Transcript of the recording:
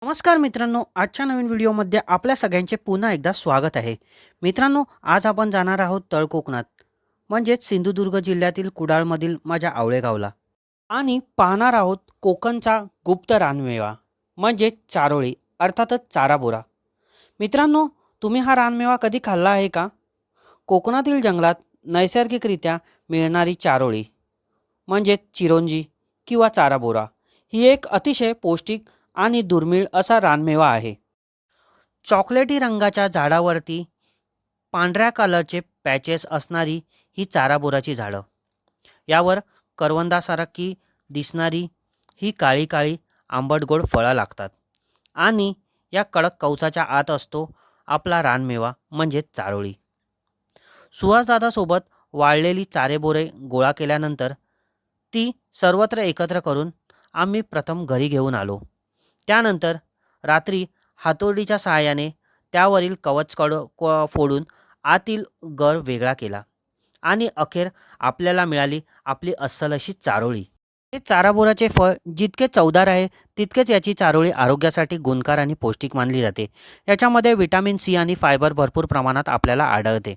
नमस्कार मित्रांनो, आजच्या नवीन व्हिडिओमध्ये आपल्या सगळ्यांचे पुन्हा एकदा स्वागत आहे. मित्रांनो, आज आपण जाणार आहोत तळ कोकणात, म्हणजेच सिंधुदुर्ग जिल्ह्यातील कुडाळमधील माझ्या आवळे गावला आणि पाहणार आहोत कोकणचा गुप्त रानमेवा म्हणजे चारोळी, अर्थातच चाराबोरा. मित्रांनो, तुम्ही हा रानमेवा कधी खाल्ला आहे का? कोकणातील जंगलात नैसर्गिकरित्या मिळणारी चारोळी म्हणजेच चिरोंजी किंवा चाराबोरा ही एक अतिशय पौष्टिक आणि दुर्मिळ असा रानमेवा आहे. चॉकलेटी रंगाच्या झाडावरती पांढऱ्या कलरचे पॅचेस असणारी ही चाराबोराची झाडं. यावर करवंदासारखी दिसणारी ही काळी काळी आंबट गोड फळं लागतात आणि या कडक कवचाच्या आत असतो आपला रानमेवा म्हणजेच चारोळी. सुहासदादासोबत वाळलेली चारेबोरे गोळा केल्यानंतर ती सर्वत्र एकत्र करून आम्ही प्रथम घरी घेऊन आलो. त्यानंतर रात्री हातोडीच्या सहाय्याने त्यावरील फोडून आतील गर वेगळा केला आणि अखेर आपल्याला मिळाली आपली अस्सल अशी चारोळी. हे चाराबोराचे फळ जितके चवदार आहे तितकेच याची चारोळी आरोग्यासाठी गुणकार आणि पौष्टिक मानली जाते. याच्यामध्ये व्हिटॅमिन सी आणि फायबर भरपूर प्रमाणात आपल्याला आढळते.